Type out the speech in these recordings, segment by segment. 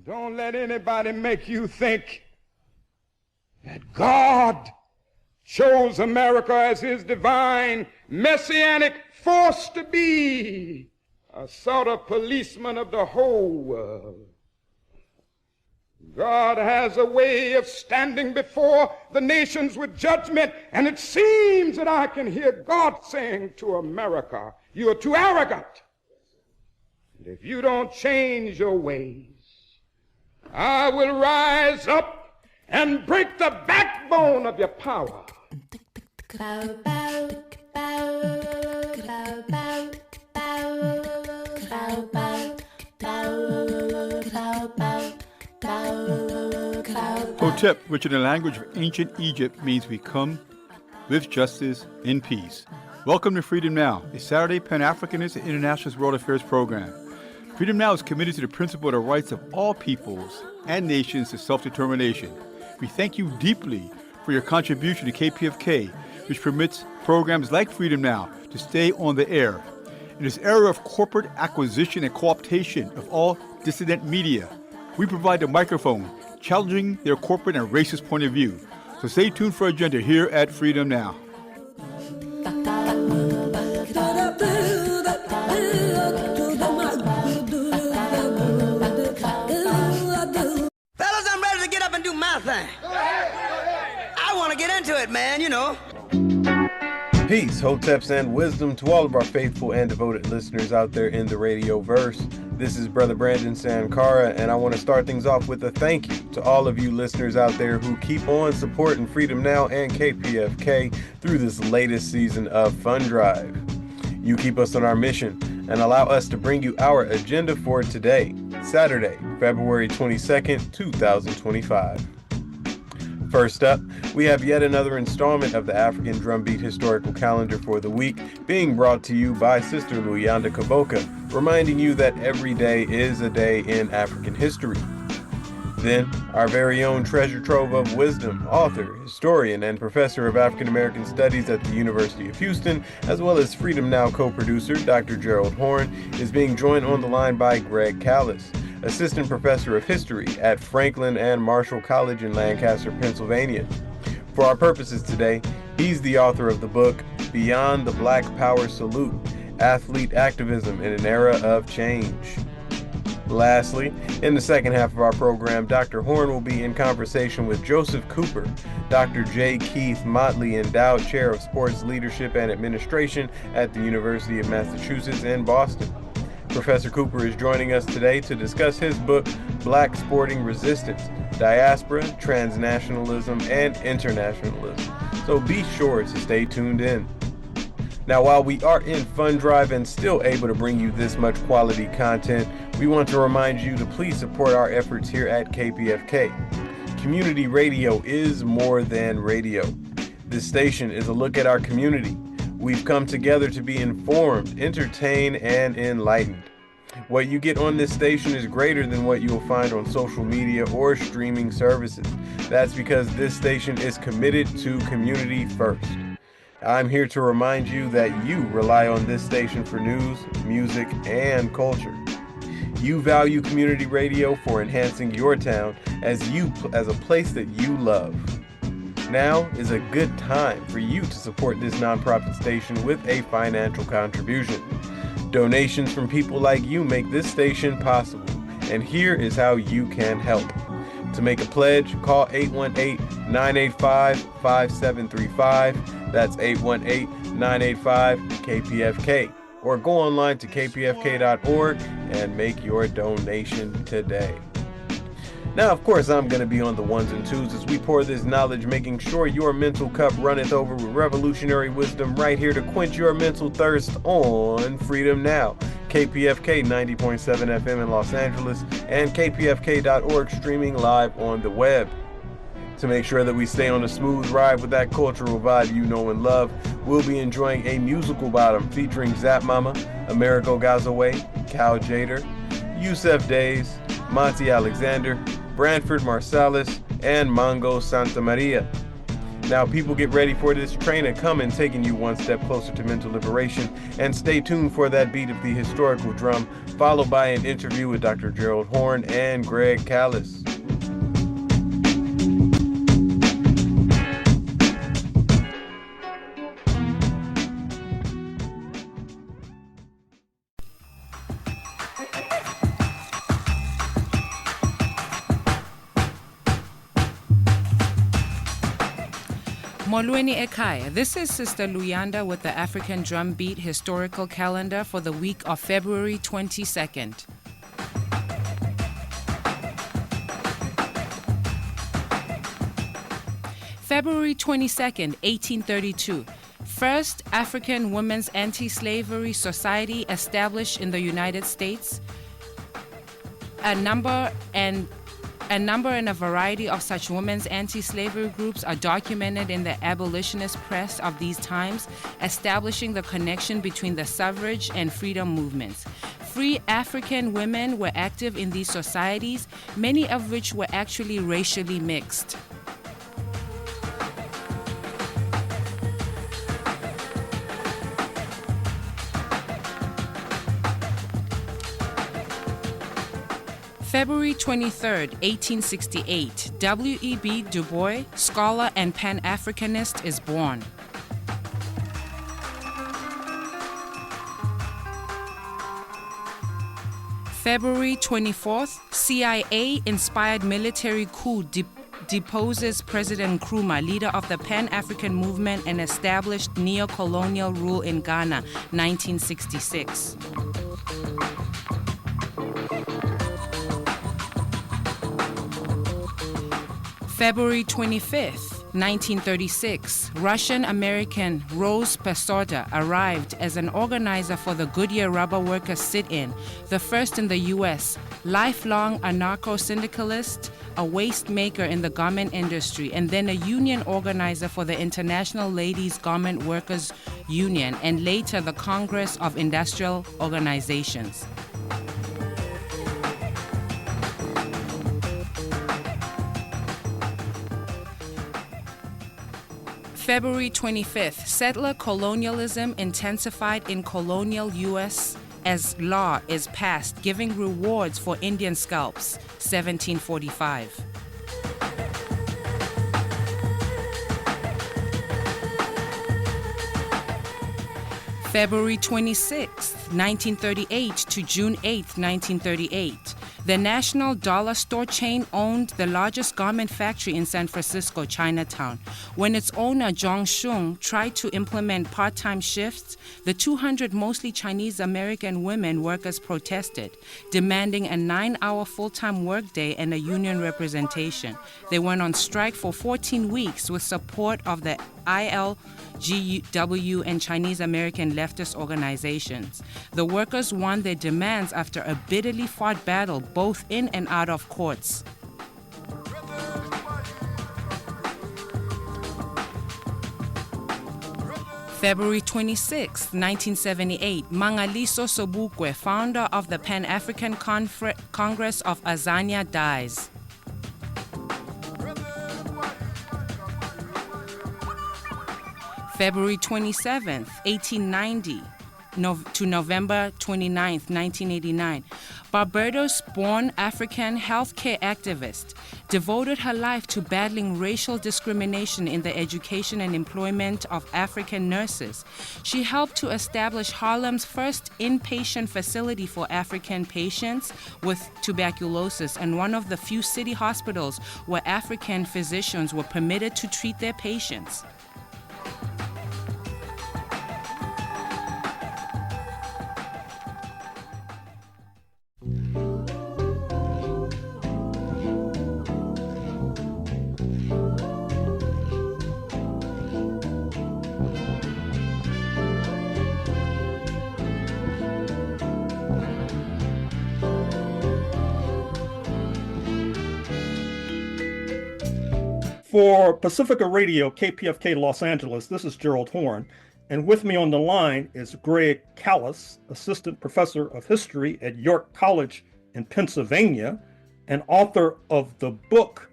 Don't let anybody make you think that God chose America as his divine messianic force to be a sort of policeman of the whole world. God has a way of standing before the nations with judgment, and it seems that I can hear God saying to America, "You are too arrogant. And if you don't change your ways, I will rise up and break the backbone of your power." Hotep, which in the language of ancient Egypt means we come with justice in peace. Welcome to Freedom Now, a Saturday Pan-Africanist and Internationalist World Affairs program. Freedom Now is committed to the principle of the rights of all peoples and nations to self-determination. We thank you deeply for your contribution to KPFK, which permits programs like Freedom Now to stay on the air. In this era of corporate acquisition and co-optation of all dissident media, we provide the microphone, challenging their corporate and racist point of view. So stay tuned for our agenda here at Freedom Now. Fellas, I'm ready to get up and do my thing. I want to get into it, man, you know. Peace, hoteps, and wisdom to all of our faithful and devoted listeners out there in the radio verse. This is Brother Brandon Sankara, and I want to start things off with a thank you to all of you listeners out there who keep on supporting Freedom Now and KPFK through this latest season of Fund Drive. You keep us on our mission and allow us to bring you our agenda for today, Saturday, February 22nd, 2025. First up, we have yet another installment of the African Drumbeat Historical Calendar for the week, being brought to you by Sister Luyanda Kaboka, reminding you that every day is a day in African history. Then, our very own treasure trove of wisdom, author, historian, and professor of African American Studies at the University of Houston, as well as Freedom Now co-producer Dr. Gerald Horne, is being joined on the line by Greg Callis, assistant professor of history at Franklin and Marshall College in Lancaster, Pennsylvania. For our purposes today, he's the author of the book Beyond the Black Power Salute, Athlete Activism in an Era of Change. Lastly, in the second half of our program, Dr. Horne will be in conversation with Joseph Cooper, Dr. J. Keith Motley Endowed Chair of Sports Leadership and Administration at the University of Massachusetts in Boston. Professor Cooper is joining us today to discuss his book, Black Sporting Resistance, Diaspora, Transnationalism, and Internationalism. So be sure to stay tuned in. Now, while we are in Fund Drive and still able to bring you this much quality content, we want to remind you to please support our efforts here at KPFK. Community radio is more than radio. This station is a look at our community. We've come together to be informed, entertained, and enlightened. What you get on this station is greater than what you'll find on social media or streaming services. That's because this station is committed to community first. I'm here to remind you that you rely on this station for news, music, and culture. You value community radio for enhancing your town as a place that you love. Now is a good time for you to support this nonprofit station with a financial contribution. Donations from people like you make this station possible, and here is how you can help. To make a pledge, call 818-985-5735. That's 818-985-KPFK. Or go online to kpfk.org and make your donation today. Now, of course, I'm going to be on the ones and twos as we pour this knowledge, making sure your mental cup runneth over with revolutionary wisdom right here to quench your mental thirst on Freedom Now. KPFK 90.7 FM in Los Angeles and kpfk.org streaming live on the web. To make sure that we stay on a smooth ride with that cultural vibe you know and love, we'll be enjoying a musical bottom featuring Zap Mama, Amerigo Gazaway, Cal Jader, Yusef Days, Monty Alexander, Branford Marsalis, and Mongo Santamaria. Now, people, get ready for this train coming, taking you one step closer to mental liberation, and stay tuned for that beat of the historical drum, followed by an interview with Dr. Gerald Horne and Greg Callis. Molweni Ekhaya. This is Sister Luyanda with the African Drum Beat Historical Calendar for the week of February 22nd. February 22nd, 1832. First African Women's Anti-Slavery Society established in the United States. A number and a variety of such women's anti-slavery groups are documented in the abolitionist press of these times, establishing the connection between the suffrage and freedom movements. Free African women were active in these societies, many of which were actually racially mixed. February 23, 1868, W.E.B. Du Bois, scholar and Pan-Africanist, is born. February 24th, CIA-inspired military coup deposes President Nkrumah, leader of the Pan-African movement, and established neo-colonial rule in Ghana, 1966. February 25th, 1936, Russian-American Rose Pesorda arrived as an organizer for the Goodyear Rubber Workers sit-in, the first in the U.S., lifelong anarcho-syndicalist, a waste maker in the garment industry, and then a union organizer for the International Ladies Garment Workers Union, and later the Congress of Industrial Organizations. February 25th, settler colonialism intensified in colonial U.S. as law is passed giving rewards for Indian scalps, 1745. February 26th, 1938 to June 8th, 1938. The National Dollar Store chain owned the largest garment factory in San Francisco, Chinatown. When its owner, Zhong Shung, tried to implement part-time shifts, the 200 mostly Chinese American women workers protested, demanding a 9-hour full-time workday and a union representation. They went on strike for 14 weeks with support of the ILGW and Chinese American leftist organizations. The workers won their demands after a bitterly fought battle both in and out of courts. February 26, 1978, Mangaliso Sobukwe, founder of the Pan-African Congress of Azania, dies. February 27, 1890 to November 29, 1989, Barbados-born African healthcare activist, devoted her life to battling racial discrimination in the education and employment of African nurses. She helped to establish Harlem's first inpatient facility for African patients with tuberculosis and one of the few city hospitals where African physicians were permitted to treat their patients. For Pacifica Radio, KPFK Los Angeles, this is Gerald Horne, and with me on the line is Greg Callis, Assistant Professor of History at York College in Pennsylvania, and author of the book,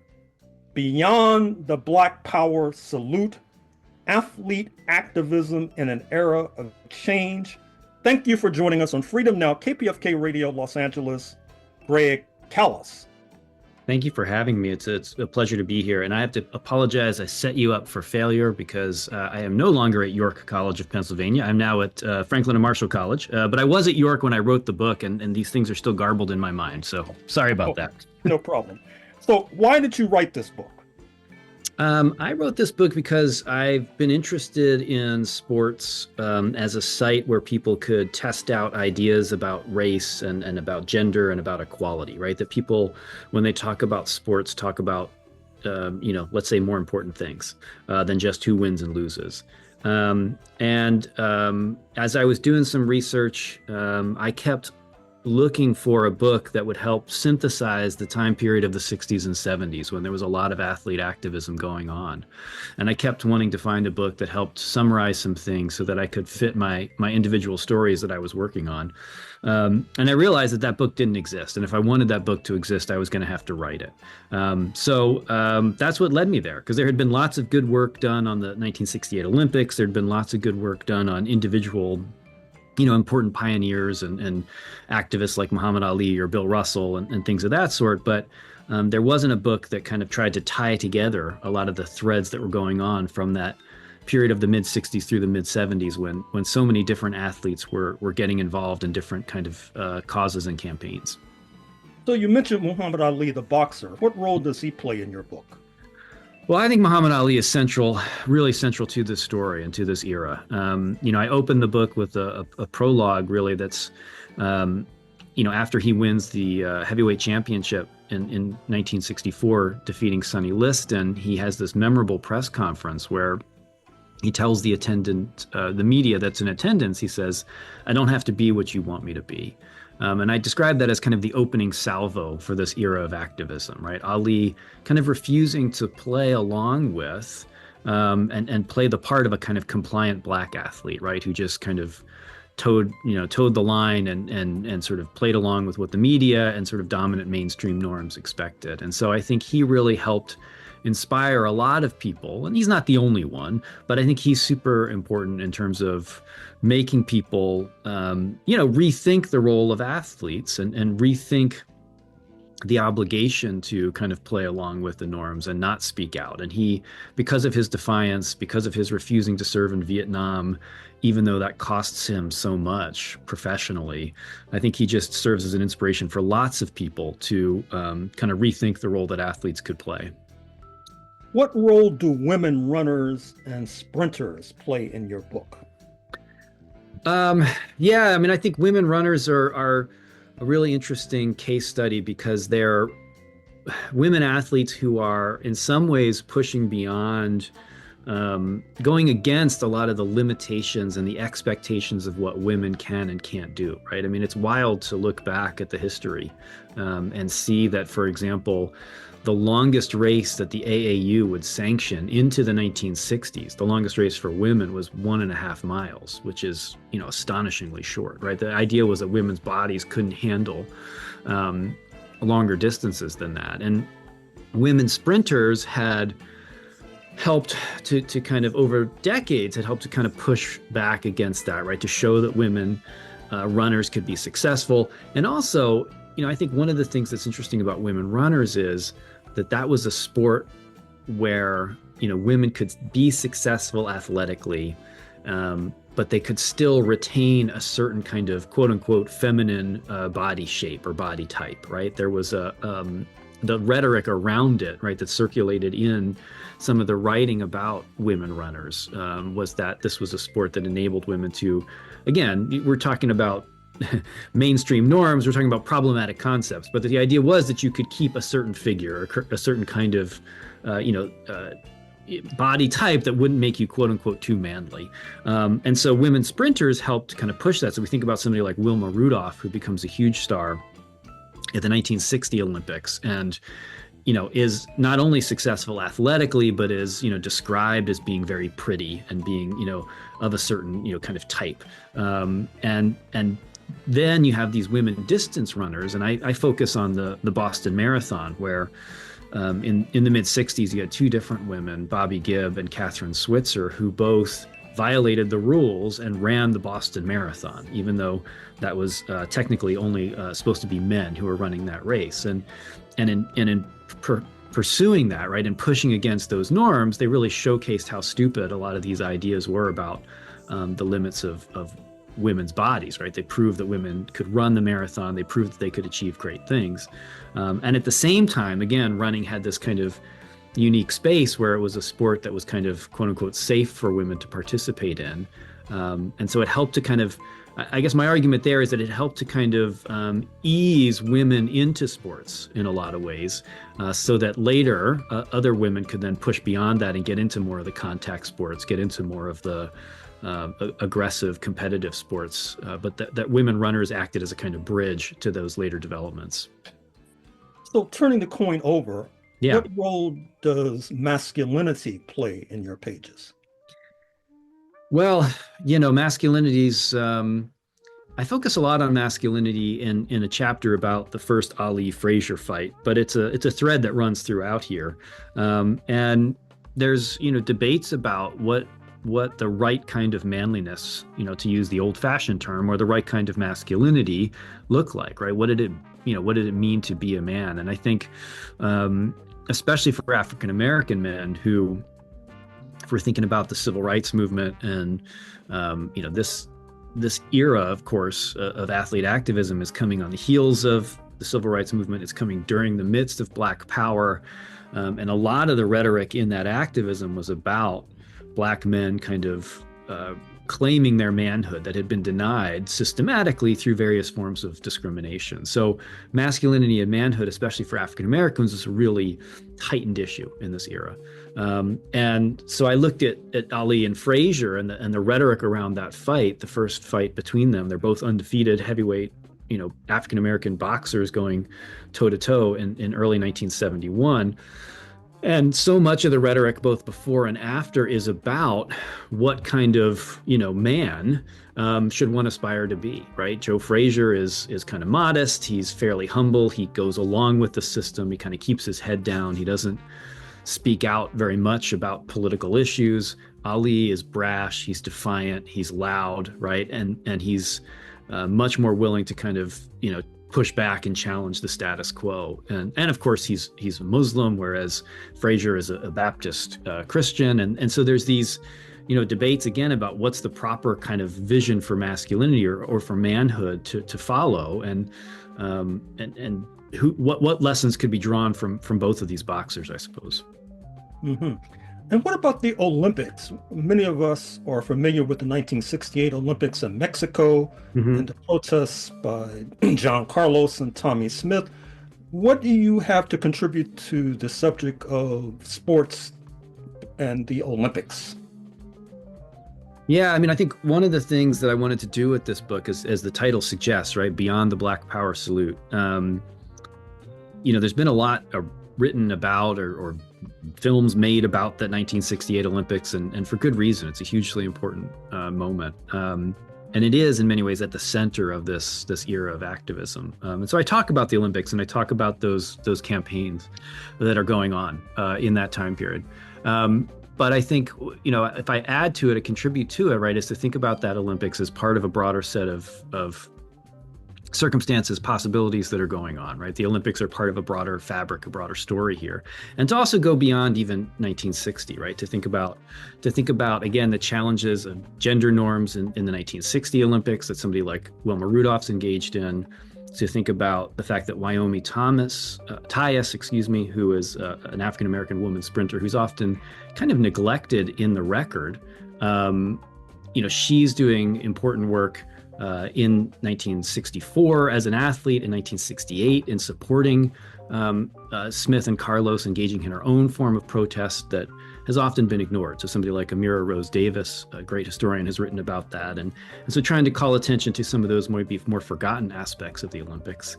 Beyond the Black Power Salute, Athlete Activism in an Era of Change. Thank you for joining us on Freedom Now, KPFK Radio, Los Angeles, Greg Callis. Thank you for having me. It's a pleasure to be here. And I have to apologize. I set you up for failure because I am no longer at York College of Pennsylvania. I'm now at Franklin and Marshall College. But I was at York when I wrote the book, and these things are still garbled in my mind. So sorry about that. No problem. So why did you write this book? I wrote this book because I've been interested in sports as a site where people could test out ideas about race and about gender and about equality, right? That people, when they talk about sports, talk about, let's say more important things than just who wins and loses. As I was doing some research, I kept looking for a book that would help synthesize the time period of the 60s and 70s when there was a lot of athlete activism going on. And I kept wanting to find a book that helped summarize some things so that I could fit my individual stories that I was working on. And I realized that book didn't exist. And if I wanted that book to exist, I was going to have to write it. So that's what led me there, because there had been lots of good work done on the 1968 Olympics. There'd been lots of good work done on individual important pioneers and activists like Muhammad Ali or Bill Russell and things of that sort. But there wasn't a book that kind of tried to tie together a lot of the threads that were going on from that period of the mid 60s through the mid 70s when so many different athletes were getting involved in different kind of causes and campaigns. So you mentioned Muhammad Ali, the boxer. What role does he play in your book? Well, I think Muhammad Ali is really central to this story and to this era. I opened the book with a prologue, really, that's, after he wins the heavyweight championship in 1964, defeating Sonny Liston, he has this memorable press conference where he tells the media that's in attendance, he says, "I don't have to be what you want me to be." And I describe that as kind of the opening salvo for this era of activism, right? Ali kind of refusing to play along with and play the part of a kind of compliant black athlete, right? Who just kind of towed the line and sort of played along with what the media and sort of dominant mainstream norms expected. And so I think he really helped inspire a lot of people, and he's not the only one, but I think he's super important in terms of making people, rethink the role of athletes and rethink the obligation to kind of play along with the norms and not speak out. And he, because of his defiance, because of his refusing to serve in Vietnam, even though that costs him so much professionally, I think he just serves as an inspiration for lots of people to kind of rethink the role that athletes could play. What role do women runners and sprinters play in your book? I think women runners are a really interesting case study because they're women athletes who are in some ways pushing beyond, going against a lot of the limitations and the expectations of what women can and can't do, right? I mean, it's wild to look back at the history and see that, for example, the longest race that the AAU would sanction into the 1960s, the longest race for women was 1.5 miles, which is, astonishingly short, right? The idea was that women's bodies couldn't handle longer distances than that. And women sprinters had helped to kind of, over decades, had helped to kind of push back against that, right? To show that women runners could be successful. And also, I think one of the things that's interesting about women runners is that was a sport where, women could be successful athletically, but they could still retain a certain kind of quote unquote feminine body shape or body type, right? There was the rhetoric around it, right, that circulated in some of the writing about women runners was that this was a sport that enabled women to, again, we're talking about mainstream norms, we're talking about problematic concepts, but the idea was that you could keep a certain figure, a certain kind of, body type that wouldn't make you quote unquote too manly. And so women sprinters helped kind of push that. So we think about somebody like Wilma Rudolph, who becomes a huge star at the 1960 Olympics and, is not only successful athletically, but is, described as being very pretty and being, of a certain, kind of type. And then you have these women distance runners, and I focus on the Boston Marathon, where in the mid 60s, you had two different women, Bobby Gibb and Catherine Switzer, who both violated the rules and ran the Boston Marathon, even though that was technically only supposed to be men who were running that race. And in pursuing that, right, and pushing against those norms, they really showcased how stupid a lot of these ideas were about the limits of women's bodies, right? They proved that women could run the marathon. They proved that they could achieve great things. And at the same time, again, running had this kind of unique space where it was a sport that was kind of quote unquote safe for women to participate in. And so it helped to kind of, I guess my argument there is that it helped to kind of ease women into sports in a lot of ways, so that later other women could then push beyond that and get into more of the contact sports, get into more of the aggressive competitive sports, but that women runners acted as a kind of bridge to those later developments. So turning the coin over, yeah. What role does masculinity play in your pages? Well, masculinities, I focus a lot on masculinity in a chapter about the first Ali Frazier fight, but it's a thread that runs throughout here. And there's, debates about what the right kind of manliness, to use the old-fashioned term, or the right kind of masculinity look like, right? What did it mean to be a man? And I think, especially for African American men who, if we're thinking about the civil rights movement and, this era, of course, of athlete activism is coming on the heels of the civil rights movement. It's coming during the midst of Black Power. And a lot of the rhetoric in that activism was about Black men kind of claiming their manhood that had been denied systematically through various forms of discrimination. So masculinity and manhood, especially for African Americans, is a really heightened issue in this era. And so I looked at Ali and Frazier and the rhetoric around that fight, the first fight between them. They're both undefeated heavyweight, African American boxers going toe to toe in early 1971. And so much of the rhetoric, both before and after, is about what kind of, man should one aspire to be, right? Joe Frazier is kind of modest. He's fairly humble. He goes along with the system. He kind of keeps his head down. He doesn't speak out very much about political issues. Ali is brash. He's defiant. He's loud, right? And he's much more willing to kind of, push back and challenge the status quo. And of course, he's a Muslim, whereas Frazier is a Baptist Christian. And so there's these, debates again about what's the proper kind of vision for masculinity or for manhood to follow, and what lessons could be drawn from both of these boxers, I suppose. Mm-hmm. And what about the Olympics? Many of us are familiar with the 1968 Olympics in Mexico, mm-hmm. and the protests by John Carlos and Tommie Smith. What do you have to contribute to the subject of sports and the Olympics? Yeah, I think one of the things that I wanted to do with this book is, as the title suggests, right, Beyond the Black Power Salute. There's been a lot written about or films made about the 1968 Olympics, and for good reason. It's a hugely important moment. And it is in many ways at the center of this era of activism. And so I talk about the Olympics, and I talk about those campaigns that are going on in that time period. But I think, if I add to it, contribute to it, right, is to think about that Olympics as part of a broader set of circumstances, possibilities that are going on, right? The Olympics are part of a broader fabric, a broader story here. And to also go beyond even 1960, right? To think about, again, the challenges of gender norms in the 1960 Olympics that somebody like Wilma Rudolph's engaged in. To think about the fact that Wyoming Tyus, who is an African-American woman sprinter who's often kind of neglected in the record, she's doing important work in 1964 as an athlete, in 1968 in supporting Smith and Carlos, engaging in her own form of protest that has often been ignored. So somebody like Amira Rose Davis, a great historian, has written about that. And so trying to call attention to some of those maybe more forgotten aspects of the Olympics.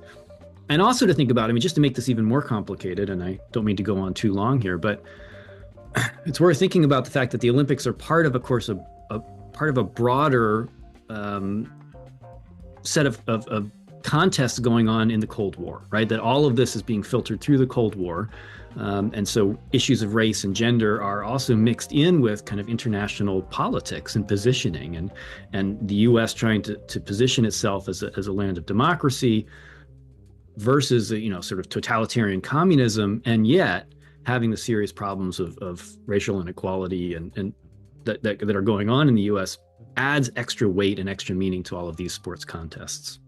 And also to think about, just to make this even more complicated, and I don't mean to go on too long here, but it's worth thinking about the fact that the Olympics are part of course, part of a broader set of contests going on in the Cold War, right? That all of this is being filtered through the Cold War. And so issues of race and gender are also mixed in with kind of international politics and positioning, and the U.S. trying to position itself as a land of democracy versus, sort of totalitarian communism, and yet having the serious problems of racial inequality and that are going on in the U.S. adds extra weight and extra meaning to all of these sports contests.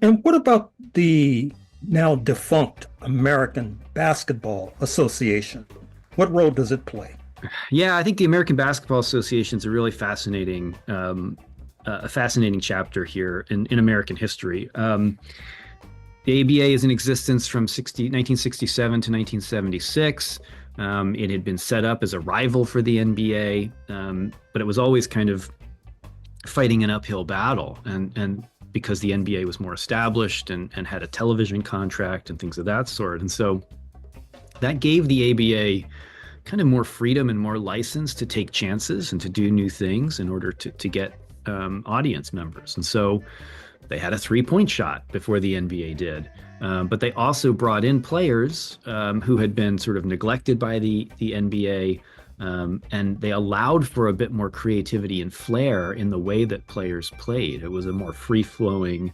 And what about the now defunct American Basketball Association? What role does it play? Yeah, I think the American Basketball Association is a really fascinating, chapter here in American history. The ABA is in existence from 1967 to 1976. It had been set up as a rival for the NBA, but it was always kind of fighting an uphill battle. And because the NBA was more established and had a television contract and things of that sort. And so that gave the ABA kind of more freedom and more license to take chances and to do new things in order to get audience members. And so they had a three-point shot before the NBA did. But they also brought in players who had been sort of neglected by the NBA, and they allowed for a bit more creativity and flair in the way that players played. It was a more free-flowing,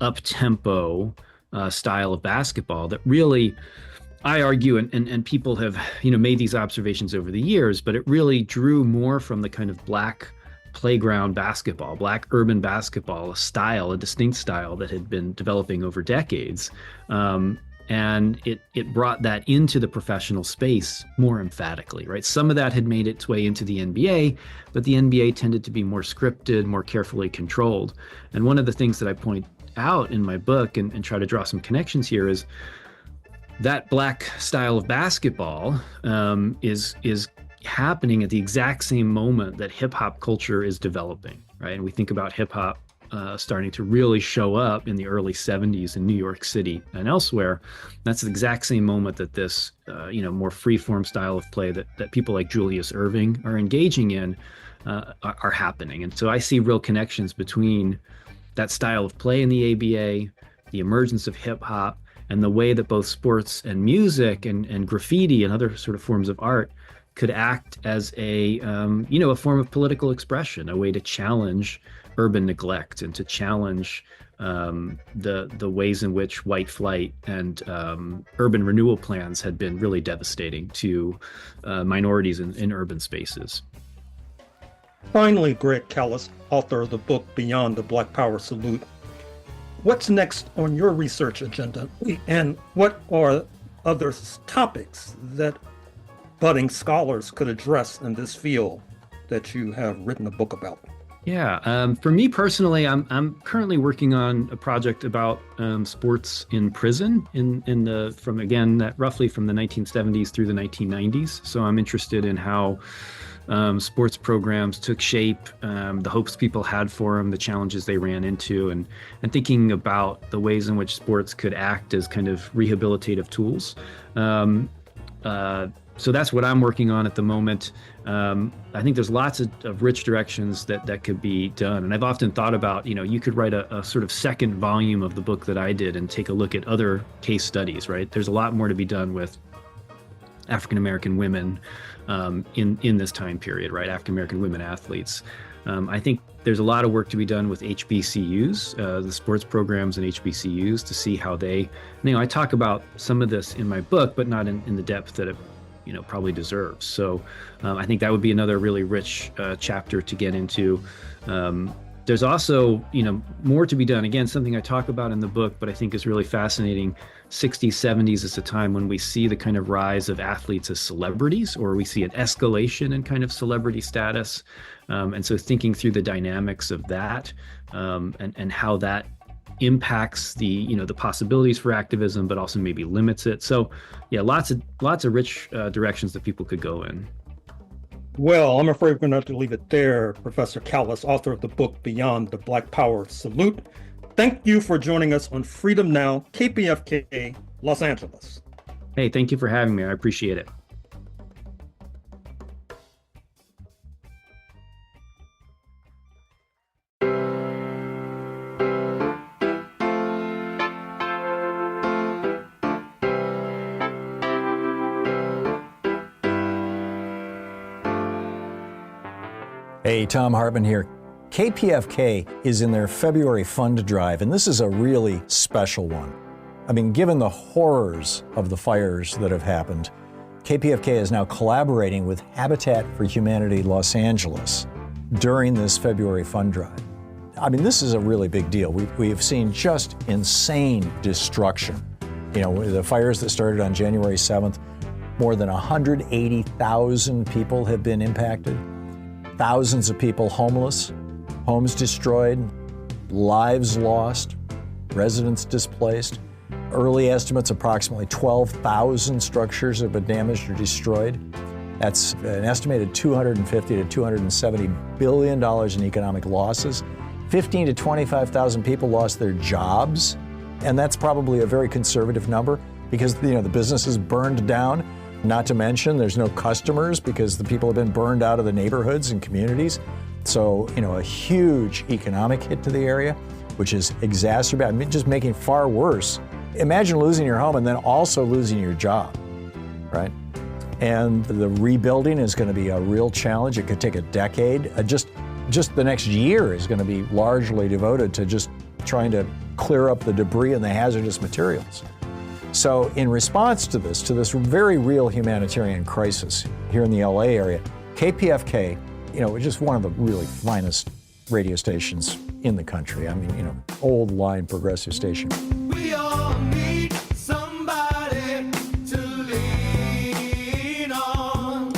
up-tempo style of basketball that really, I argue, and people have made these observations over the years, but it really drew more from the kind of black playground basketball, black urban basketball, a distinct style that had been developing over decades. And it brought that into the professional space more emphatically, right? Some of that had made its way into the NBA, but the NBA tended to be more scripted, more carefully controlled. And one of the things that I point out in my book and try to draw some connections here is that black style of basketball is happening at the exact same moment that hip hop culture is developing, right? And we think about hip hop starting to really show up in the early 70s in New York City and elsewhere. That's the exact same moment that this, more free-form style of play that people like Julius Erving are engaging in are happening. And so I see real connections between that style of play in the ABA, the emergence of hip hop, and the way that both sports and music and graffiti and other sort of forms of art could act as a form of political expression, a way to challenge urban neglect and to challenge the ways in which white flight and urban renewal plans had been really devastating to minorities in urban spaces. Finally, Greg Callis, author of the book Beyond the Black Power Salute, what's next on your research agenda, and what are other topics that budding scholars could address in this field that you have written a book about? Yeah, for me personally, I'm currently working on a project about sports in prison roughly from the 1970s through the 1990s. So I'm interested in how sports programs took shape, the hopes people had for them, the challenges they ran into, and thinking about the ways in which sports could act as kind of rehabilitative tools. So that's what I'm working on at the moment. I think there's lots of rich directions that could be done. And I've often thought about, you could write a sort of second volume of the book that I did and take a look at other case studies, right? There's a lot more to be done with African-American women in this time period, right? African-American women athletes. I think there's a lot of work to be done with HBCUs, the sports programs in HBCUs, to see how they, I talk about some of this in my book, but not in the depth that it probably deserves. So I think that would be another really rich chapter to get into. There's also, more to be done. Again, something I talk about in the book, but I think is really fascinating. 60s, 70s is a time when we see the kind of rise of athletes as celebrities, or we see an escalation in kind of celebrity status. And so thinking through the dynamics of that and how that impacts the possibilities for activism, but also maybe limits it. So yeah, lots of rich directions that people could go in. Well, I'm afraid we're going to have to leave it there. Professor Callis, author of the book Beyond the Black Power Salute. Thank you for joining us on Freedom Now, KPFK, Los Angeles. Hey, thank you for having me. I appreciate it. Hey, Tom Hartman here. KPFK is in their February fund drive, and this is a really special one. I mean, given the horrors of the fires that have happened, KPFK is now collaborating with Habitat for Humanity Los Angeles during this February fund drive. I mean, this is a really big deal. We have seen just insane destruction. You know, the fires that started on January 7th, more than 180,000 people have been impacted. Thousands of people homeless, homes destroyed, lives lost, residents displaced. Early estimates, approximately 12,000 structures have been damaged or destroyed. That's an estimated $250 to $270 billion in economic losses. 15 to 25,000 people lost their jobs, and that's probably a very conservative number because the business is burned down. Not to mention there's no customers because the people have been burned out of the neighborhoods and communities. So, a huge economic hit to the area, which is exacerbated, just making far worse. Imagine losing your home and then also losing your job, right? And the rebuilding is going to be a real challenge. It could take a decade. Just the next year is going to be largely devoted to just trying to clear up the debris and the hazardous materials. So in response to this very real humanitarian crisis here in the LA area, KPFK, is just one of the really finest radio stations in the country. I mean, old line progressive station. We all need somebody to lean on.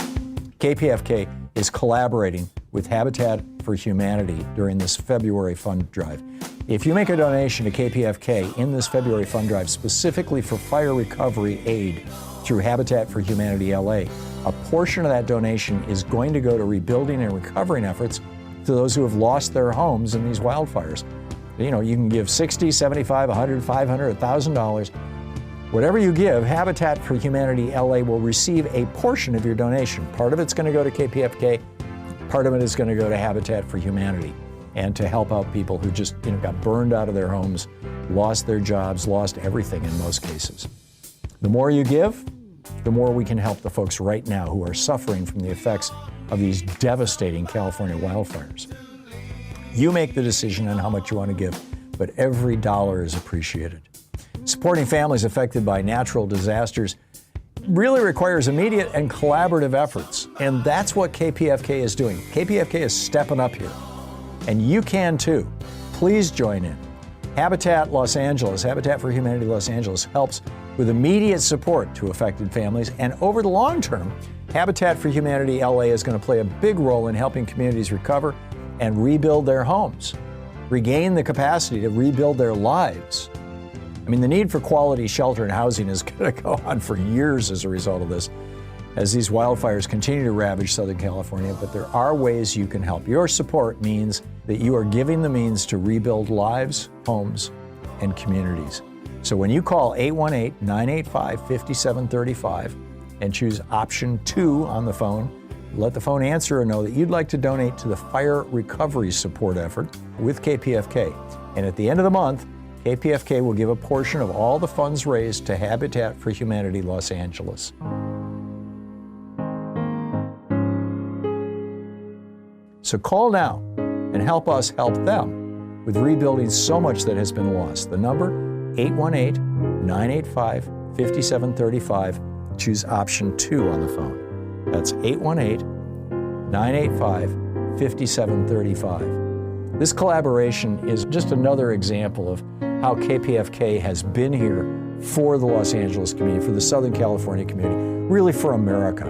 KPFK is collaborating with Habitat for Humanity during this February fund drive. If you make a donation to KPFK in this February fund drive specifically for fire recovery aid through Habitat for Humanity LA, a portion of that donation is going to go to rebuilding and recovering efforts to those who have lost their homes in these wildfires. You can give $60, $75, $100, $500, $1,000. Whatever you give, Habitat for Humanity LA will receive a portion of your donation. Part of it's going to go to KPFK, part of it is going to go to Habitat for Humanity, and to help out people who just got burned out of their homes, lost their jobs, lost everything in most cases. The more you give, the more we can help the folks right now who are suffering from the effects of these devastating California wildfires. You make the decision on how much you want to give, but every dollar is appreciated. Supporting families affected by natural disasters really requires immediate and collaborative efforts, and that's what KPFK is doing. KPFK is stepping up here. And you can too. Please join in. Habitat for Humanity Los Angeles helps with immediate support to affected families. And over the long term, Habitat for Humanity LA is going to play a big role in helping communities recover and rebuild their homes, regain the capacity to rebuild their lives. I mean, the need for quality shelter and housing is going to go on for years as a result of this, as these wildfires continue to ravage Southern California, but there are ways you can help. Your support means that you are giving the means to rebuild lives, homes, and communities. So when you call 818-985-5735 and choose option 2 on the phone, let the phone answerer know that you'd like to donate to the fire recovery support effort with KPFK. And at the end of the month, KPFK will give a portion of all the funds raised to Habitat for Humanity Los Angeles. So call now and help us help them with rebuilding so much that has been lost. The number, 818-985-5735. Choose option 2 on the phone. That's 818-985-5735. This collaboration is just another example of how KPFK has been here for the Los Angeles community, for the Southern California community, really for America.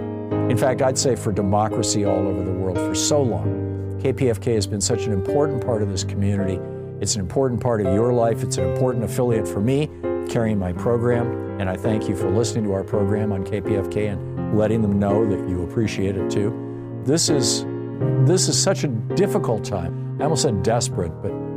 In fact, I'd say for democracy all over the world for so long. KPFK has been such an important part of this community. It's an important part of your life. It's an important affiliate for me, carrying my program. And I thank you for listening to our program on KPFK and letting them know that you appreciate it too. This is such a difficult time. I almost said desperate,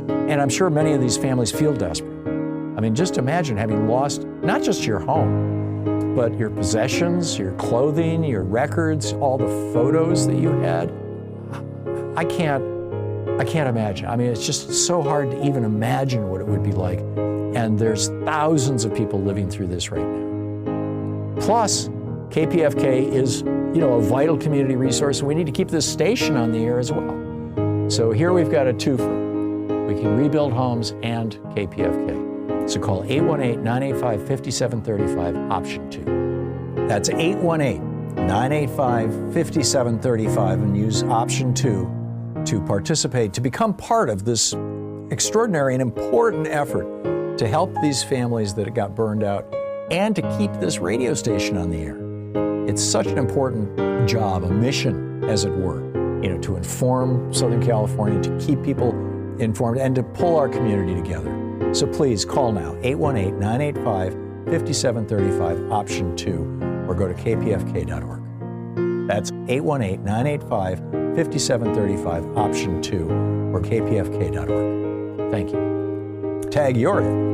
and I'm sure many of these families feel desperate. I mean, just imagine having lost not just your home, but your possessions, your clothing, your records, all the photos that you had. I can't imagine. I mean, it's just so hard to even imagine what it would be like. And there's thousands of people living through this right now. Plus, KPFK is, a vital community resource, and we need to keep this station on the air as well. So here we've got a twofer. We can rebuild homes and KPFK. So call 818-985-5735, option 2. That's 818-985-5735 and use option 2 to participate, to become part of this extraordinary and important effort to help these families that got burned out and to keep this radio station on the air. It's such an important job, a mission, as it were, to inform Southern California, to keep people informed, and to pull our community together. So please call now, 818-985-5735, option 2, or go to kpfk.org. That's 818-985-5735, option 2, or kpfk.org. Thank you. Tag, you're it.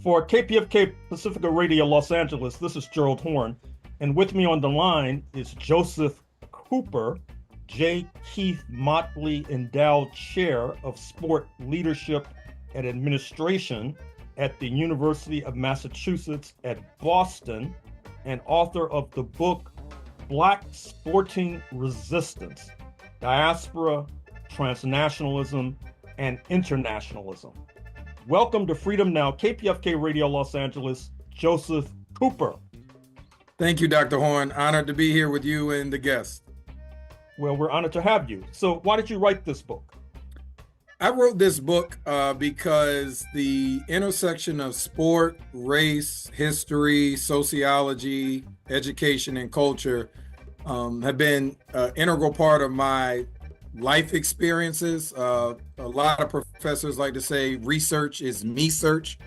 For KPFK Pacifica Radio Los Angeles, this is Gerald Horne, and with me on the line is Joseph Cooper, J. Keith Motley Endowed Chair of Sport Leadership and Administration at the University of Massachusetts at Boston, and author of the book Black Sporting Resistance, Diaspora, Transnationalism, and Internationalism. Welcome to Freedom Now, KPFK Radio Los Angeles, Joseph Cooper. Thank you, Dr. Horne. Honored to be here with you and the guest. Well, we're honored to have you. So why did you write this book? I wrote this book because the intersection of sport, race, history, sociology, education, and culture have been an integral part of my life experiences. A lot of professors like to say research is me-search,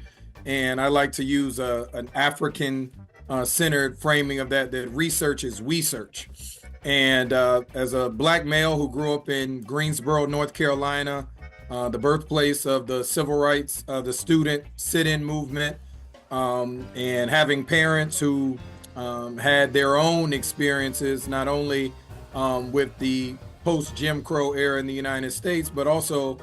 and I like to use an African centered framing of that research is we-search. And as a Black male who grew up in Greensboro, North Carolina, the birthplace of the civil rights, the student sit-in movement, and having parents who had their own experiences, not only with the post-Jim Crow era in the United States, but also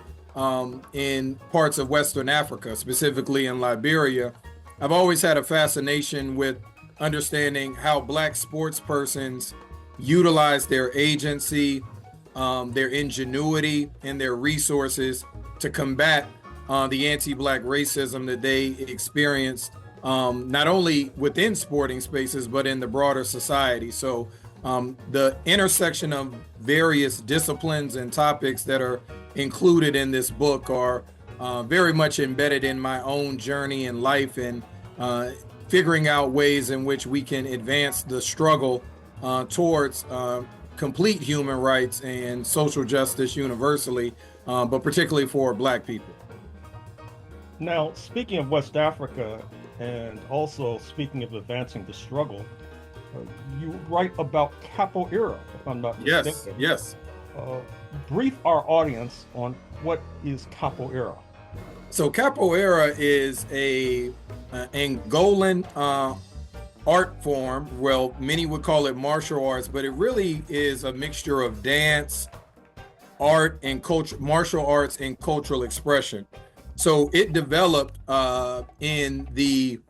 in parts of Western Africa, specifically in Liberia. I've always had a fascination with understanding how Black sports persons utilize their agency, their ingenuity, and their resources to combat the anti-Black racism that they experienced, not only within sporting spaces, but in the broader society. So the intersection of various disciplines and topics that are included in this book are very much embedded in my own journey in life, and figuring out ways in which we can advance the struggle towards complete human rights and social justice universally, but particularly for Black people. Now, speaking of West Africa, and also speaking of advancing the struggle, you write about capoeira, if I'm not mistaken. Yes. Brief our audience on what is capoeira. So capoeira is a Angolan art form. Well, many would call it martial arts, but it really is a mixture of dance, art, and culture, martial arts and cultural expression. So it developed in the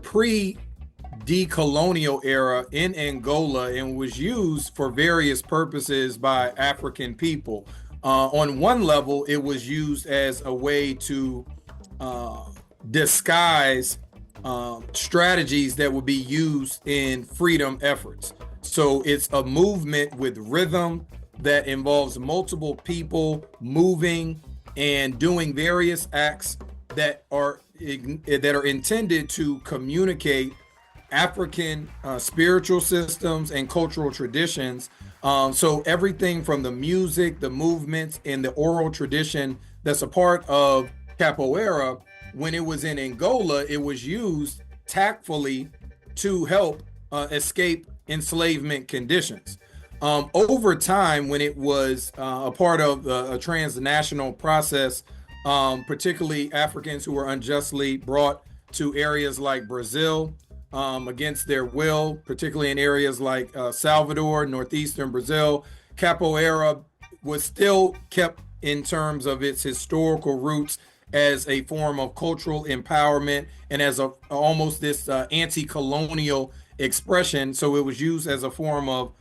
pre-decolonial era in Angola and was used for various purposes by African people. On one level, it was used as a way to disguise strategies that would be used in freedom efforts. So it's a movement with rhythm that involves multiple people moving and doing various acts that are intended to communicate African spiritual systems and cultural traditions. So everything from the music, the movements, and the oral tradition that's a part of capoeira, when it was in Angola, it was used tactfully to help escape enslavement conditions. Over time, when it was a part of a transnational process, particularly Africans who were unjustly brought to areas like Brazil against their will, particularly in areas like Salvador, northeastern Brazil, capoeira was still kept in terms of its historical roots as a form of cultural empowerment and as almost this anti-colonial expression. So it was used as a form of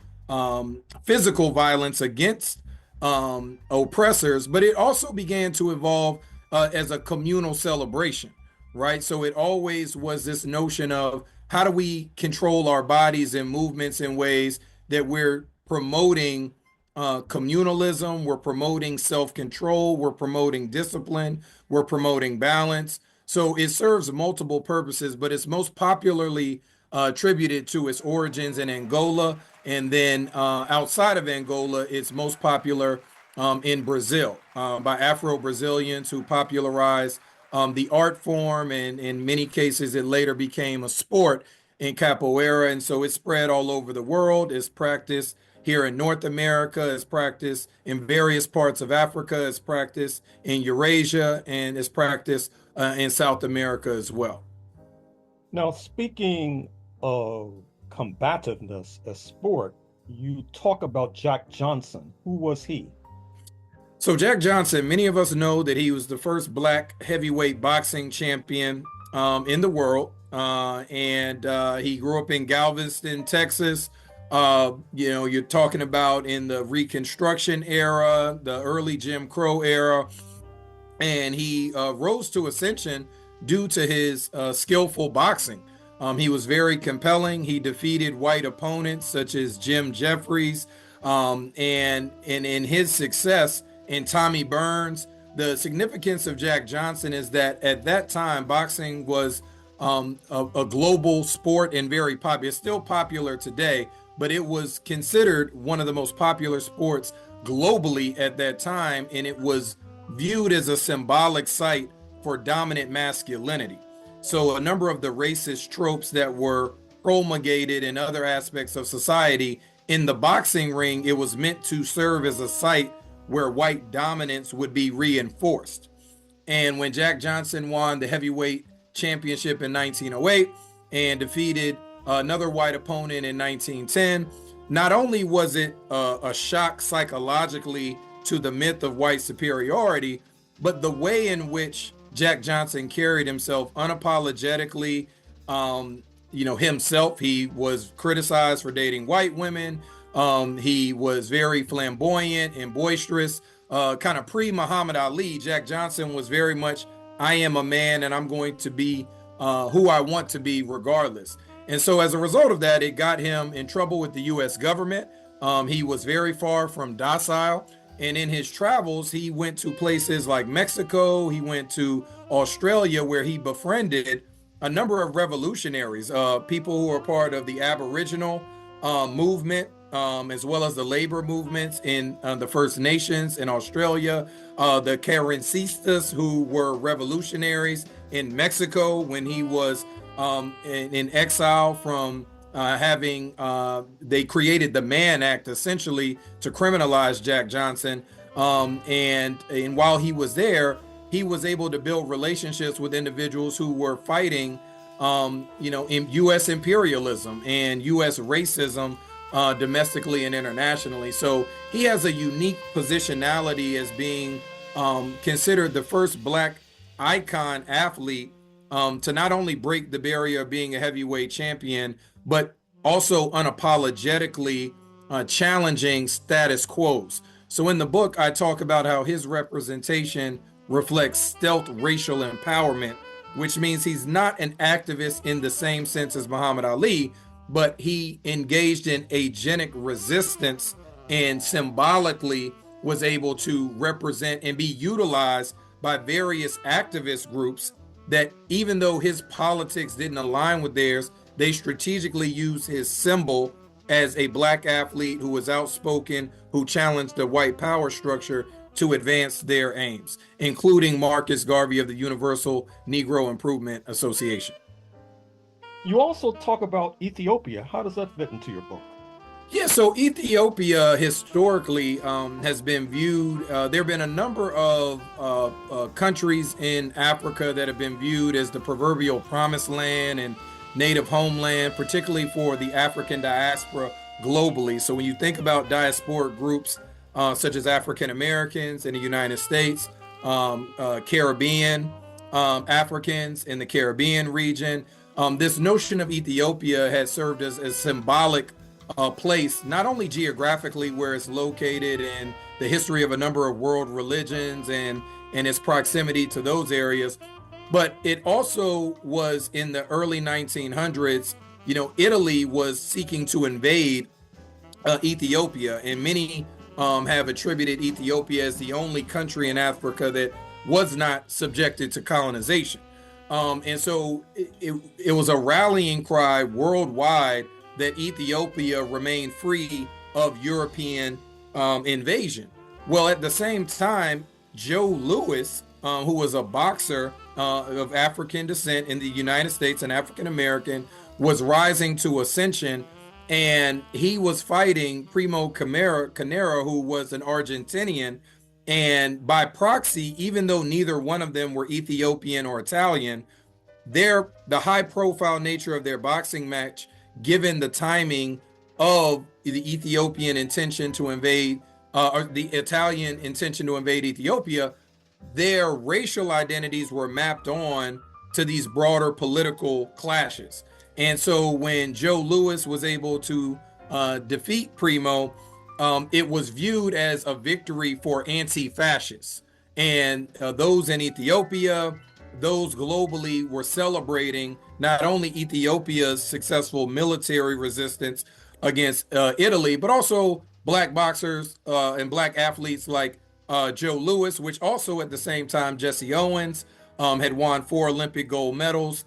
physical violence against oppressors, but it also began to evolve as a communal celebration, right? So it always was this notion of how do we control our bodies and movements in ways that we're promoting communalism, we're promoting self-control, we're promoting discipline, we're promoting balance. So it serves multiple purposes, but it's most popularly attributed to its origins in Angola. And then outside of Angola, it's most popular in Brazil by Afro-Brazilians who popularized the art form. And in many cases, it later became a sport in capoeira. And so it's spread all over the world. It's practiced here in North America, it's practiced in various parts of Africa, it's practiced in Eurasia, and it's practiced in South America as well. Now, speaking of combativeness as sport, you talk about Jack Johnson. Who was he? So Jack Johnson, many of us know that he was the first Black heavyweight boxing champion in the world. And he grew up in Galveston, Texas. You're talking about in the Reconstruction era, the early Jim Crow era. And he rose to ascension due to his skillful boxing. He was very compelling. He defeated white opponents such as Jim Jeffries. And in his success in Tommy Burns, the significance of Jack Johnson is that at that time, boxing was a global sport and very popular. It's still popular today, but it was considered one of the most popular sports globally at that time. And it was viewed as a symbolic site for dominant masculinity. So a number of the racist tropes that were promulgated in other aspects of society, in the boxing ring, it was meant to serve as a site where white dominance would be reinforced. And when Jack Johnson won the heavyweight championship in 1908 and defeated another white opponent in 1910, not only was it a shock psychologically to the myth of white superiority, but the way in which Jack Johnson carried himself unapologetically, himself. He was criticized for dating white women. He was very flamboyant and boisterous, kind of pre-Muhammad Ali. Jack Johnson was very much, I am a man and I'm going to be who I want to be regardless. And so as a result of that, it got him in trouble with the US government. He was very far from docile. And in his travels, he went to places like Mexico. He went to Australia, where he befriended a number of revolutionaries, people who were part of the Aboriginal movement, as well as the labor movements in the First Nations in Australia, the Carancistas, who were revolutionaries in Mexico when he was in exile from they created the Mann Act essentially to criminalize Jack Johnson. And while he was there, he was able to build relationships with individuals who were fighting, in U.S. imperialism and U.S. racism domestically and internationally. So he has a unique positionality as being considered the first Black icon athlete to not only break the barrier of being a heavyweight champion, but also unapologetically challenging status quos. So in the book, I talk about how his representation reflects stealth racial empowerment, which means he's not an activist in the same sense as Muhammad Ali, but he engaged in agenic resistance and symbolically was able to represent and be utilized by various activist groups that, even though his politics didn't align with theirs, they strategically used his symbol as a black athlete who was outspoken, who challenged the white power structure to advance their aims, including Marcus Garvey of the Universal Negro Improvement Association. You also talk about Ethiopia. How does that fit into your book? Yeah, so Ethiopia historically has been viewed, there have been a number of countries in Africa that have been viewed as the proverbial promised land and native homeland, particularly for the African diaspora globally. So when you think about diasporic groups such as African Americans in the United States, Caribbean Africans in the Caribbean region, this notion of Ethiopia has served as a symbolic place, not only geographically where it's located and the history of a number of world religions and its proximity to those areas, but it also was in the early 1900s, Italy was seeking to invade Ethiopia, and many have attributed Ethiopia as the only country in Africa that was not subjected to colonization. And so it was a rallying cry worldwide that Ethiopia remained free of European invasion. Well, at the same time, Joe Louis, who was a boxer of African descent in the United States, an African American, was rising to ascension, and he was fighting Primo Carnera, who was an Argentinian. And by proxy, even though neither one of them were Ethiopian or Italian, the high profile nature of their boxing match, given the timing of the Ethiopian intention to invade, or the Italian intention to invade Ethiopia, their racial identities were mapped on to these broader political clashes. And so when Joe Louis was able to defeat Primo, it was viewed as a victory for anti-fascists. And those in Ethiopia, those globally were celebrating not only Ethiopia's successful military resistance against Italy, but also black boxers and black athletes like Joe Louis, which also at the same time, Jesse Owens had won 4 Olympic gold medals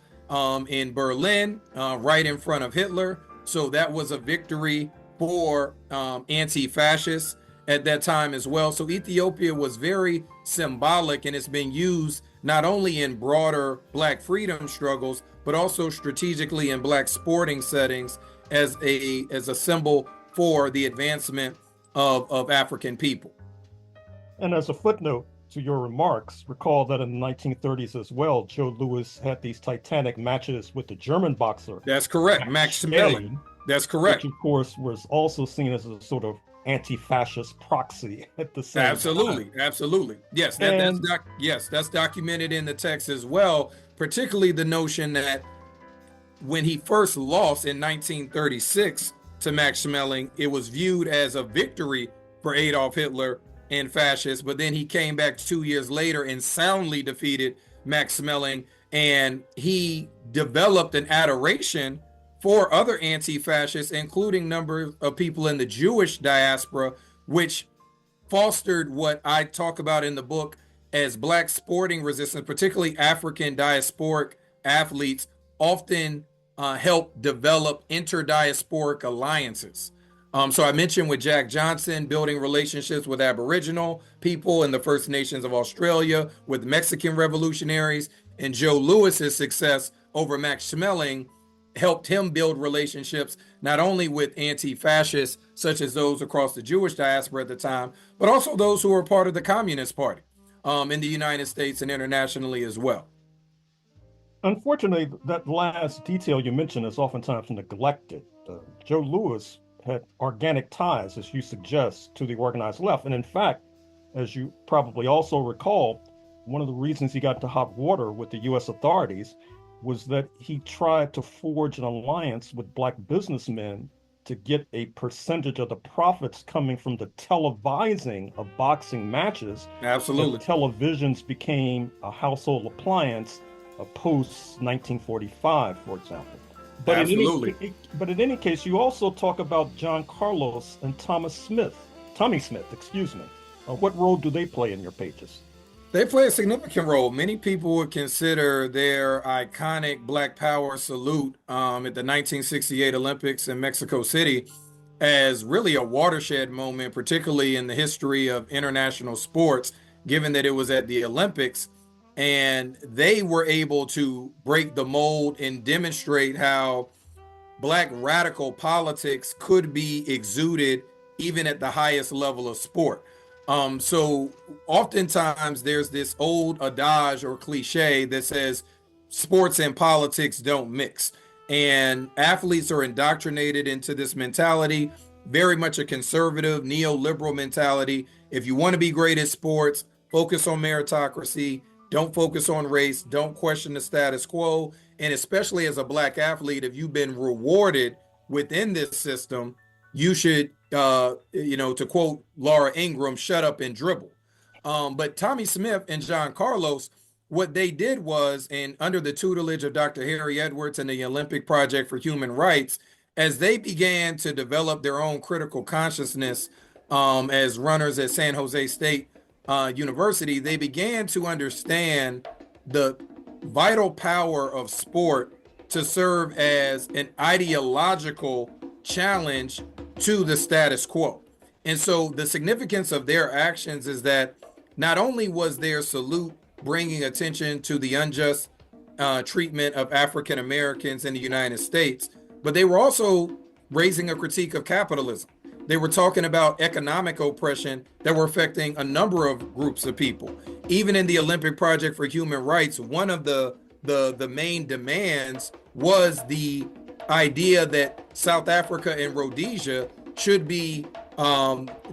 in Berlin, right in front of Hitler. So that was a victory for anti-fascists at that time as well. So Ethiopia was very symbolic, and it's been used not only in broader black freedom struggles, but also strategically in black sporting settings as a symbol for the advancement of African people. And as a footnote to your remarks, recall that in the 1930s as well, Joe Louis had these titanic matches with the German boxer. That's correct, Max Schmeling. That's correct. Which of course was also seen as a sort of anti-fascist proxy at the same time. Absolutely. Yes, that's documented in the text as well, particularly the notion that when he first lost in 1936 to Max Schmeling, it was viewed as a victory for Adolf Hitler and fascists, but then he came back 2 years later and soundly defeated Max Schmeling, and he developed an adoration for other anti-fascists, including number of people in the Jewish diaspora, which fostered what I talk about in the book as black sporting resistance, particularly African diasporic athletes often help develop interdiasporic alliances. So I mentioned with Jack Johnson building relationships with Aboriginal people in the First Nations of Australia, with Mexican revolutionaries, and Joe Louis's success over Max Schmeling helped him build relationships not only with anti-fascists such as those across the Jewish diaspora at the time, but also those who were part of the Communist Party in the United States and internationally as well. Unfortunately, that last detail you mentioned is oftentimes neglected. Joe Louis had organic ties, as you suggest, to the organized left. And in fact, as you probably also recall, one of the reasons he got into hot water with the US authorities was that he tried to forge an alliance with black businessmen to get a percentage of the profits coming from the televising of boxing matches. Absolutely. And televisions became a household appliance post 1945, for example. But Absolutely. In any case, you also talk about John Carlos and Tommy Smith, excuse me. What role do they play in your pages? They play a significant role. Many people would consider their iconic Black Power salute at the 1968 Olympics in Mexico City as really a watershed moment, particularly in the history of international sports, given that it was at the Olympics. And they were able to break the mold and demonstrate how Black radical politics could be exuded even at the highest level of sport. So oftentimes there's this old adage or cliche that says sports and politics don't mix. And athletes are indoctrinated into this mentality, very much a conservative, neoliberal mentality. If you want to be great at sports, focus on meritocracy, don't focus on race, don't question the status quo. And especially as a Black athlete, if you've been rewarded within this system, you should, to quote Laura Ingraham, shut up and dribble. But Tommie Smith and John Carlos, what they did was, and under the tutelage of Dr. Harry Edwards and the Olympic Project for Human Rights, as they began to develop their own critical consciousness as runners at San Jose State University, they began to understand the vital power of sport to serve as an ideological challenge to the status quo. And so the significance of their actions is that not only was their salute bringing attention to the unjust treatment of African Americans in the United States, but they were also raising a critique of capitalism. They were talking about economic oppression that were affecting a number of groups of people. Even in the Olympic Project for Human Rights, one of the main demands was the idea that South Africa and Rhodesia should be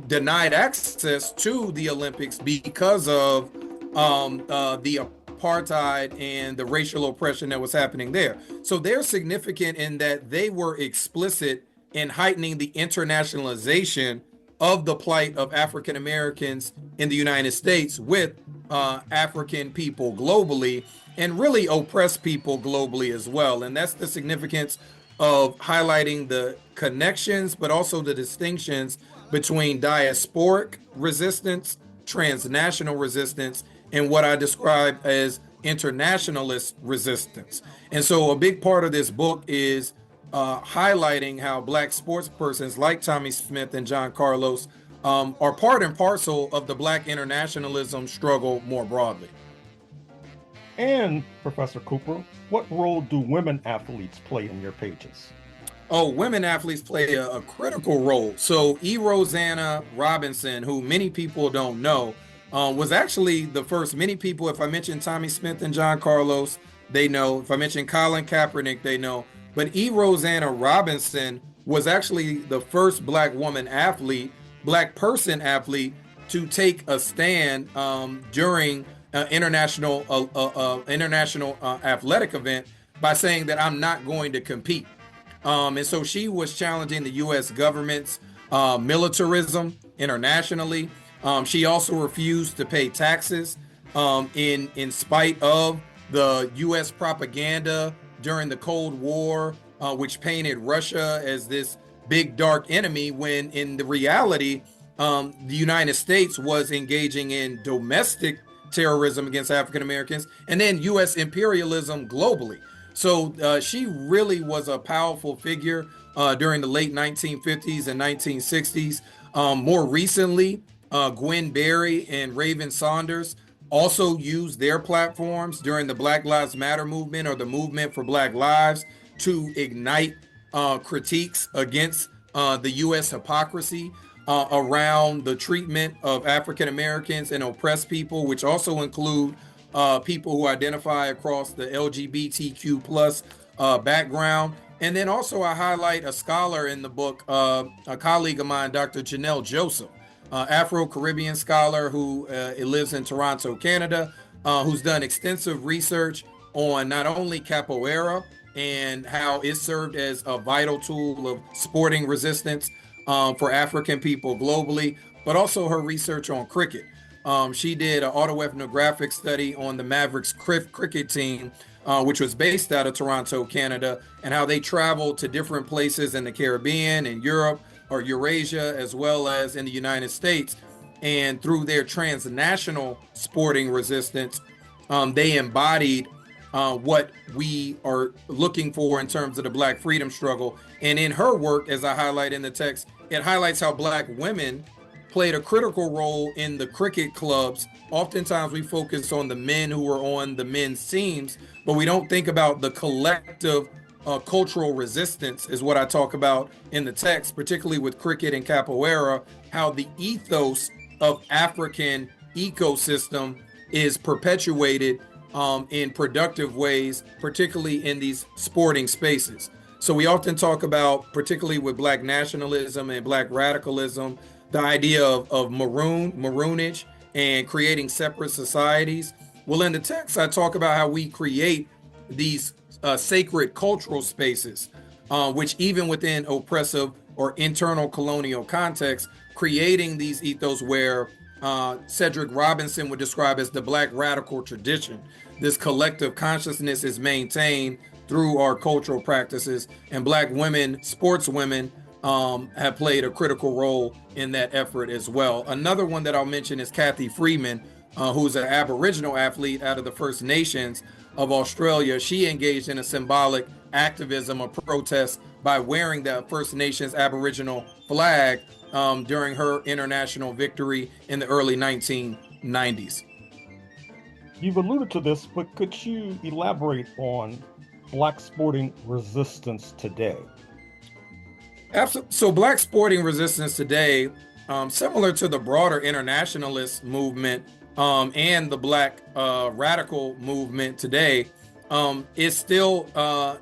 denied access to the Olympics because of the apartheid and the racial oppression that was happening there. So they're significant in that they were explicit in heightening the internationalization of the plight of African Americans in the United States with African people globally, and really oppressed people globally as well. And that's the significance of highlighting the connections, but also the distinctions between diasporic resistance, transnational resistance, and what I describe as internationalist resistance. And so a big part of this book is highlighting how Black sports persons like Tommie Smith and John Carlos are part and parcel of the Black internationalism struggle more broadly. And Professor Cooper, what role do women athletes play in your pages? Oh, women athletes play a critical role. So Rosanna Robinson, who many people don't know, was actually the first. Many people, if I mention Tommie Smith and John Carlos, they know. If I mention Colin Kaepernick, they know. But Rosanna Robinson was actually the first Black woman athlete, Black person athlete, to take a stand during international athletic event by saying that I'm not going to compete. And so she was challenging the U.S. government's militarism internationally. She also refused to pay taxes in spite of the U.S. propaganda during the Cold War, which painted Russia as this big dark enemy, when in the reality, the United States was engaging in domestic terrorism against African Americans, and then U.S. imperialism globally. So she really was a powerful figure during the late 1950s and 1960s. More recently, Gwen Berry and Raven Saunders also used their platforms during the Black Lives Matter movement, or the movement for Black Lives, to ignite critiques against the U.S. hypocrisy around the treatment of African Americans and oppressed people, which also include people who identify across the LGBTQ plus background. And then also I highlight a scholar in the book, a colleague of mine, Dr. Janelle Joseph, Afro-Caribbean scholar who lives in Toronto, Canada, who's done extensive research on not only capoeira and how it served as a vital tool of sporting resistance for African people globally, but also her research on cricket. She did an autoethnographic study on the Mavericks cricket team, which was based out of Toronto, Canada, and how they traveled to different places in the Caribbean and Europe, or Eurasia, as well as in the United States. and through their transnational sporting resistance, they embodied what we are looking for in terms of the Black freedom struggle. And in her work, as I highlight in the text, it highlights how Black women played a critical role in the cricket clubs. Oftentimes we focus on the men who are on the men's teams, but we don't think about the collective cultural resistance is what I talk about in the text, particularly with cricket and capoeira, how the ethos of African ecosystem is perpetuated in productive ways, particularly in these sporting spaces. So we often talk about, particularly with Black nationalism and Black radicalism, the idea of maroonage and creating separate societies. Well, in the text, I talk about how we create these sacred cultural spaces, which even within oppressive or internal colonial contexts, creating these ethos where Cedric Robinson would describe as the Black radical tradition. This collective consciousness is maintained through our cultural practices, and Black women, sportswomen, have played a critical role in that effort as well. Another one that I'll mention is Kathy Freeman, who's an Aboriginal athlete out of the First Nations of Australia. She engaged in a symbolic activism or protest by wearing the First Nations Aboriginal flag during her international victory in the early 1990s. You've alluded to this, but could you elaborate on Black sporting resistance today? Absolutely. So Black sporting resistance today, similar to the broader internationalist movement and the Black radical movement today, is still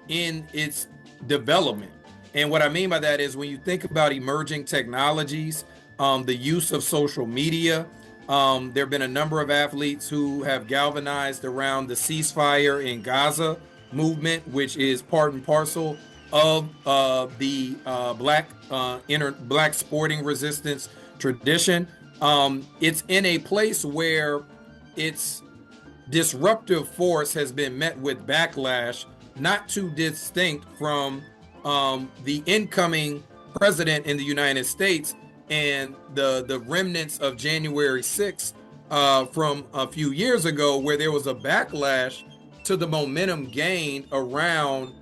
in its development. And what I mean by that is when you think about emerging technologies, the use of social media, there have been a number of athletes who have galvanized around the ceasefire in Gaza movement, which is part and parcel of the Black sporting resistance tradition. It's in a place where its disruptive force has been met with backlash, not too distinct from the incoming president in the United States and the remnants of January 6th from a few years ago, where there was a backlash to the momentum gained around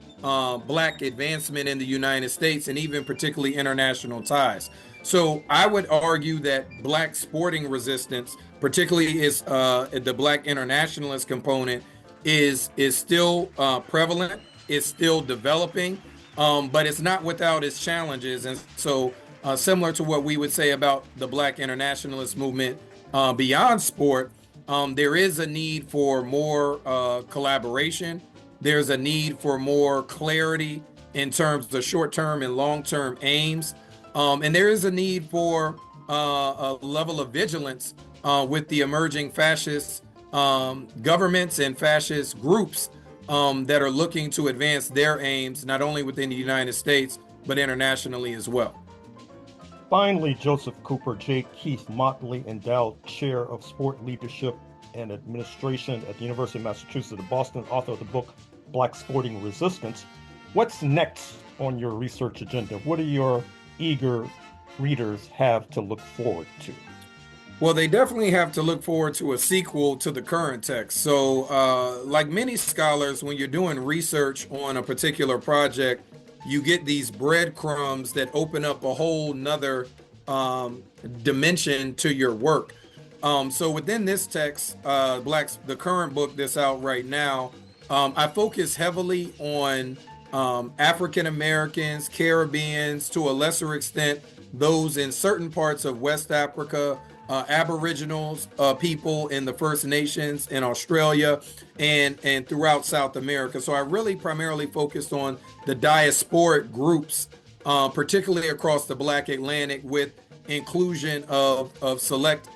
Black advancement in the United States and even particularly international ties. So I would argue that Black sporting resistance, particularly is the Black internationalist component, is still prevalent, is still developing, but it's not without its challenges. And so similar to what we would say about the Black internationalist movement beyond sport, there is a need for more collaboration. There's a need for more clarity in terms of short-term and long-term aims. And there is a need for a level of vigilance with the emerging fascist governments and fascist groups that are looking to advance their aims, not only within the United States, but internationally as well. Finally, Joseph Cooper J. Keith Motley, Endowed Chair of Sport Leadership and Administration at the University of Massachusetts at Boston, author of the book Black Sporting Resistance. What's next on your research agenda? What do your eager readers have to look forward to? Well, they definitely have to look forward to a sequel to the current text. So like many scholars, when you're doing research on a particular project, you get these breadcrumbs that open up a whole nother dimension to your work. So within this text, the current book that's out right now, I focus heavily on African Americans, Caribbeans, to a lesser extent, those in certain parts of West Africa, Aboriginals, people in the First Nations in Australia and throughout South America. So I really primarily focused on the diasporic groups, particularly across the Black Atlantic, with inclusion of select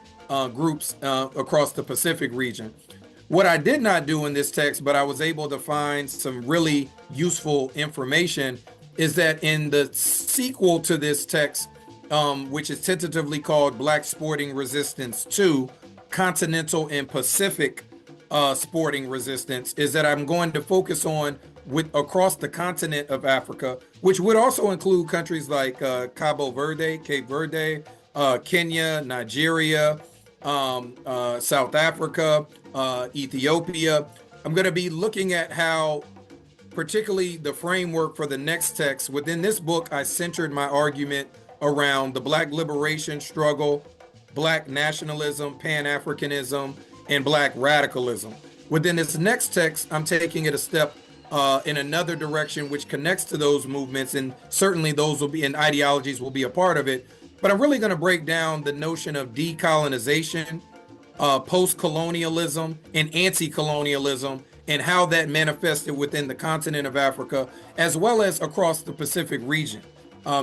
groups across the Pacific region. What I did not do in this text, but I was able to find some really useful information, is that in the sequel to this text, which is tentatively called Black Sporting Resistance 2, Continental and Pacific Sporting Resistance, is that I'm going to focus on across the continent of Africa, which would also include countries like Cape Verde, Kenya, Nigeria, South Africa, Ethiopia. I'm going to be looking at how, particularly the framework for the next text. Within this book, I centered my argument around the Black liberation struggle, Black nationalism, Pan-Africanism, and Black radicalism. Within this next text, I'm taking it a step in another direction, which connects to those movements, and certainly those will be, and ideologies will be a part of it. But I'm really going to break down the notion of decolonization, post-colonialism, and anti-colonialism, and how that manifested within the continent of Africa, as well as across the Pacific region.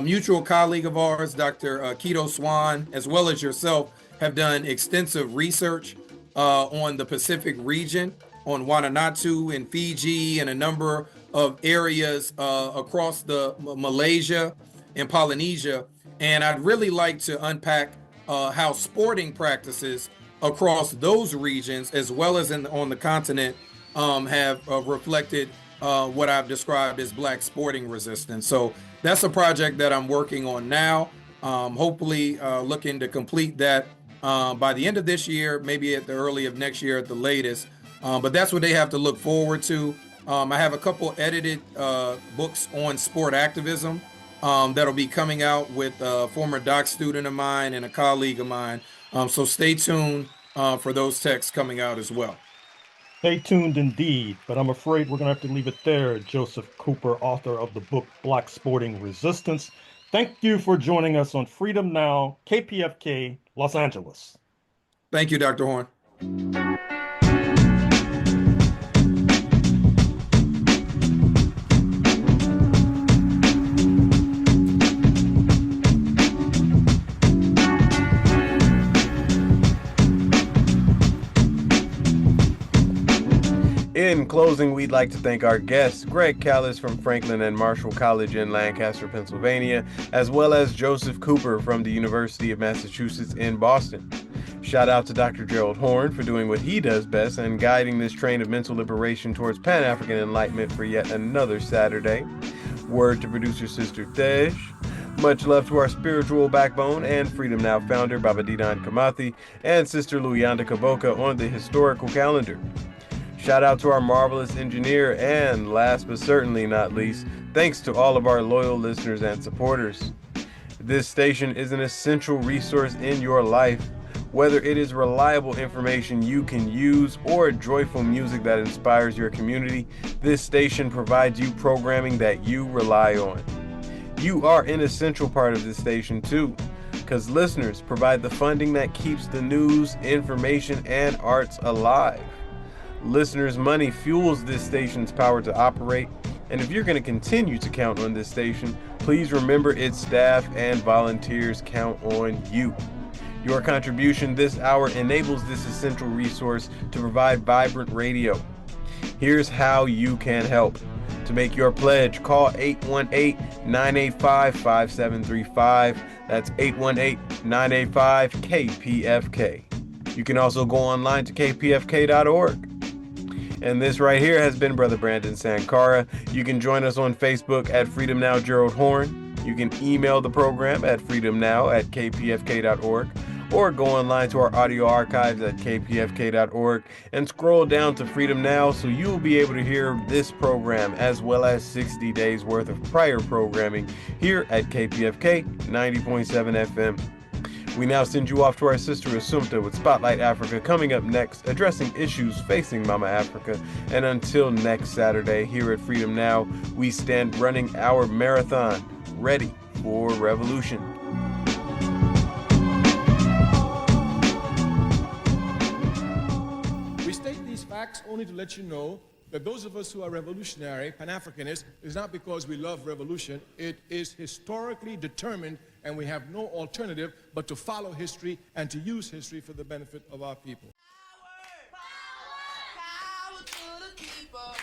Mutual colleague of ours, Dr. Kito Swan, as well as yourself, have done extensive research on the Pacific region, on Vanuatu and Fiji, and a number of areas across the Malaysia and Polynesia. And I'd really like to unpack how sporting practices across those regions, as well as on the continent, have reflected what I've described as Black sporting resistance. So that's a project that I'm working on now. Hopefully looking to complete that by the end of this year, maybe at the early of next year at the latest. But that's what they have to look forward to. I have a couple edited books on sport activism that'll be coming out with a former doc student of mine and a colleague of mine. So stay tuned for those texts coming out as well. Stay tuned indeed, but I'm afraid we're going to have to leave it there. Joseph Cooper, author of the book Black Sporting Resistance. Thank you for joining us on Freedom Now, KPFK, Los Angeles. Thank you, Dr. Horne. In closing, we'd like to thank our guests, Greg Callis from Franklin and Marshall College in Lancaster, Pennsylvania, as well as Joseph Cooper from the University of Massachusetts in Boston. Shout out to Dr. Gerald Horne for doing what he does best and guiding this train of mental liberation towards Pan-African enlightenment for yet another Saturday. Word to producer Sister Tej. Much love to our spiritual backbone and Freedom Now founder Baba Didan Kamathi and Sister Luyanda Kaboka on the historical calendar. Shout out to our marvelous engineer, and last but certainly not least, thanks to all of our loyal listeners and supporters. This station is an essential resource in your life, whether it is reliable information you can use or joyful music that inspires your community. This station provides you programming that you rely on. You are an essential part of this station too, because listeners provide the funding that keeps the news, information, and arts alive. Listeners' money fuels this station's power to operate, and if you're going to continue to count on this station, please remember its staff and volunteers count on you. Your contribution this hour enables this essential resource to provide vibrant radio. Here's how you can help. To make your pledge, call 818-985-5735. That's 818-985-KPFK. You can also go online to kpfk.org. And this right here has been Brother Brandon Sankara. You can join us on Facebook at Freedom Now Gerald Horne. You can email the program at freedomnow@kpfk.org, or go online to our audio archives at kpfk.org and scroll down to Freedom Now so you'll be able to hear this program as well as 60 days worth of prior programming here at KPFK 90.7 FM. We now send you off to our sister Assumpta with Spotlight Africa coming up next, addressing issues facing Mama Africa. And until next Saturday, here at Freedom Now, we stand running our marathon, ready for revolution. We state these facts only to let you know that those of us who are revolutionary, Pan-Africanists, is not because we love revolution. It is historically determined, and we have no alternative but to follow history and to use history for the benefit of our people. Power to the people.